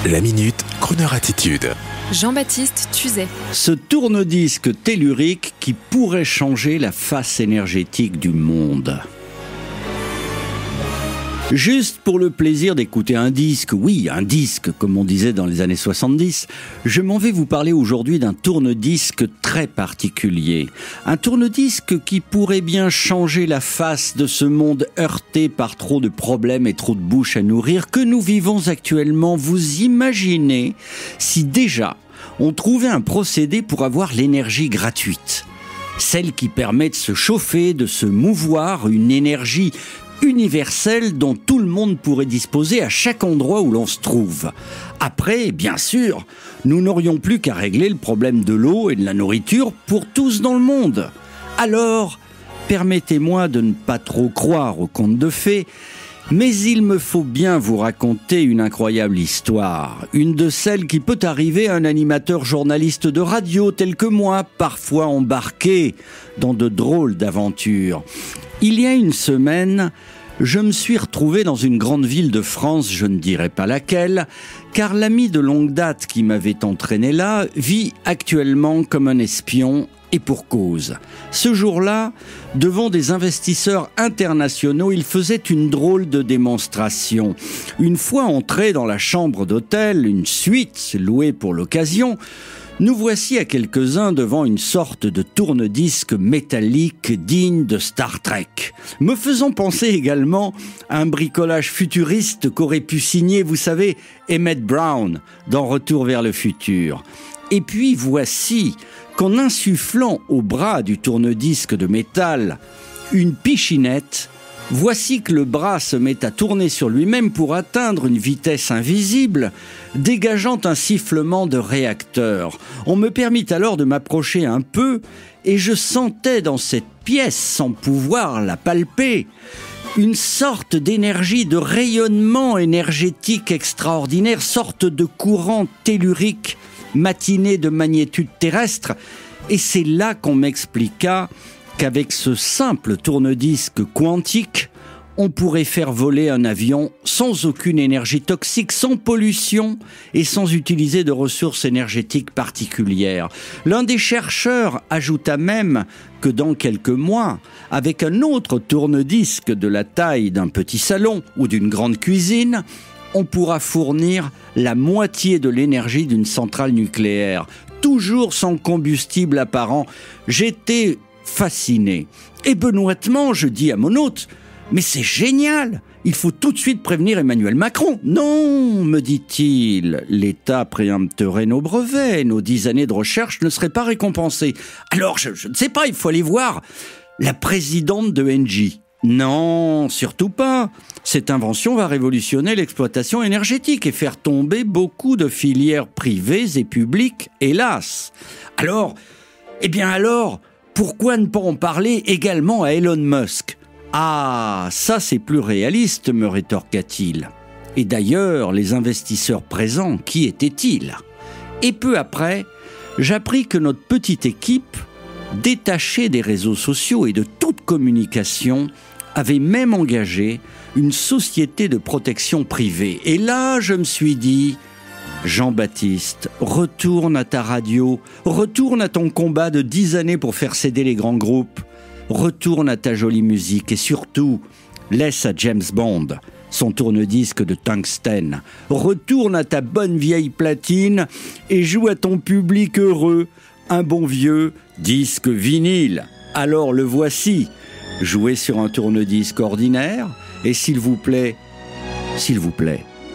La Minute, Kroneur Attitude. Jean-Baptiste Tuzet. Ce tourne-disque tellurique qui pourrait changer la face énergétique du monde. Juste pour le plaisir d'écouter un disque, oui, un disque, comme on disait dans les années 70, je m'en vais vous parler aujourd'hui d'un tourne-disque très particulier. Un tourne-disque qui pourrait bien changer la face de ce monde heurté par trop de problèmes et trop de bouches à nourrir que nous vivons actuellement. Vous imaginez si déjà on trouvait un procédé pour avoir l'énergie gratuite, celle qui permet de se chauffer, de se mouvoir, une énergie universelle dont tout le monde pourrait disposer à chaque endroit où l'on se trouve. Après, bien sûr, nous n'aurions plus qu'à régler le problème de l'eau et de la nourriture pour tous dans le monde. Alors, permettez-moi de ne pas trop croire aux contes de fées, mais il me faut bien vous raconter une incroyable histoire, une de celles qui peut arriver à un animateur journaliste de radio tel que moi, parfois embarqué dans de drôles d'aventures. Il y a une semaine, je me suis retrouvé dans une grande ville de France, je ne dirai pas laquelle, car l'ami de longue date qui m'avait entraîné là vit actuellement comme un espion, et pour cause. Ce jour-là, devant des investisseurs internationaux, il faisait une drôle de démonstration. Une fois entré dans la chambre d'hôtel, une suite louée pour l'occasion, nous voici à quelques-uns devant une sorte de tourne-disque métallique digne de Star Trek, me faisant penser également à un bricolage futuriste qu'aurait pu signer, vous savez, Emmett Brown dans Retour vers le futur. Et puis voici qu'en insufflant au bras du tourne-disque de métal une pichinette, voici que le bras se met à tourner sur lui-même pour atteindre une vitesse invisible, dégageant un sifflement de réacteur. On me permit alors de m'approcher un peu et je sentais dans cette pièce, sans pouvoir la palper, une sorte d'énergie, de rayonnement énergétique extraordinaire, sorte de courant tellurique matiné de magnétude terrestre. Et c'est là qu'on m'expliqua qu'avec ce simple tourne-disque quantique, on pourrait faire voler un avion sans aucune énergie toxique, sans pollution et sans utiliser de ressources énergétiques particulières. L'un des chercheurs ajouta même que dans quelques mois, avec un autre tourne-disque de la taille d'un petit salon ou d'une grande cuisine, on pourra fournir la moitié de l'énergie d'une centrale nucléaire, toujours sans combustible apparent. J'étais fasciné. Et benoîtement, je dis à mon hôte, « Mais c'est génial! Il faut tout de suite prévenir Emmanuel Macron. »« Non, me dit-il, l'État préempterait nos brevets, nos 10 années de recherche ne seraient pas récompensées. Alors, je ne sais pas, il faut aller voir la présidente de Engie. » Non, surtout pas. Cette invention va révolutionner l'exploitation énergétique et faire tomber beaucoup de filières privées et publiques, hélas. Alors, pourquoi ne pas en parler également à Elon Musk ? Ah, ça c'est plus réaliste, me rétorqua-t-il. Et d'ailleurs, les investisseurs présents, qui étaient-ils ? Et peu après, j'appris que notre petite équipe, détachée des réseaux sociaux et de toute communication, avait même engagé une société de protection privée. Et là, je me suis dit, Jean-Baptiste, retourne à ta radio, retourne à ton combat de 10 années pour faire céder les grands groupes, retourne à ta jolie musique et surtout, laisse à James Bond son tourne-disque de tungstène, retourne à ta bonne vieille platine et joue à ton public heureux un bon vieux disque vinyle. Alors le voici, jouez sur un tourne-disque ordinaire et s'il vous plaît,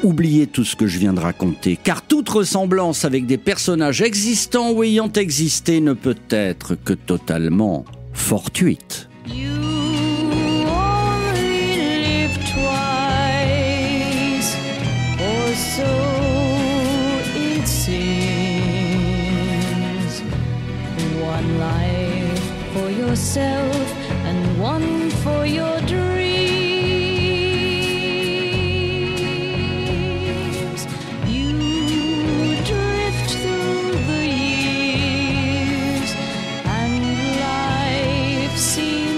oubliez tout ce que je viens de raconter, car toute ressemblance avec des personnages existants ou ayant existé ne peut être que totalement fortuite. You only live twice, or so it seems. One life for yourself and one for your dreams. You drift through the years and life seems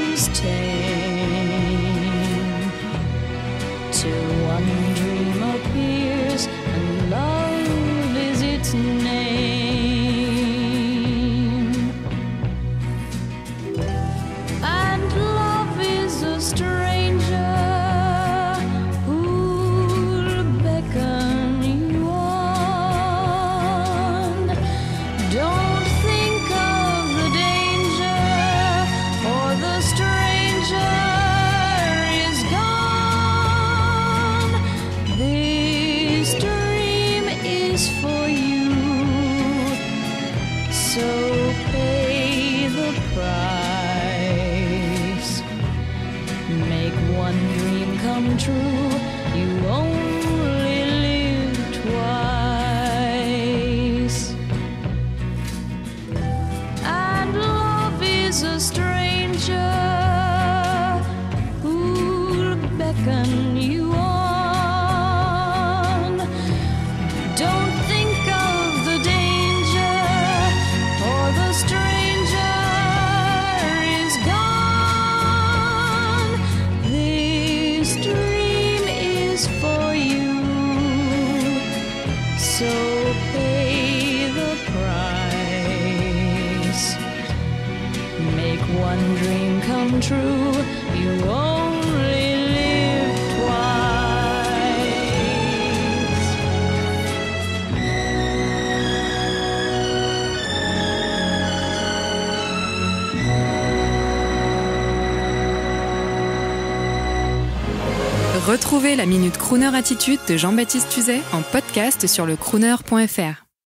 stranger who'll beckon you on. Don't think of the danger, for the stranger is gone. This dream is for you, so pay the price. Make one dream come true. You only live twice. And love is a stranger who'll beckon you on. Don't think of the danger, for the stranger is gone. This dream is for you, so pay the price. Make one dream come true. You only live twice. Retrouvez la Minute Crooner Attitude de Jean-Baptiste Tuzet en podcast sur le crooner.fr.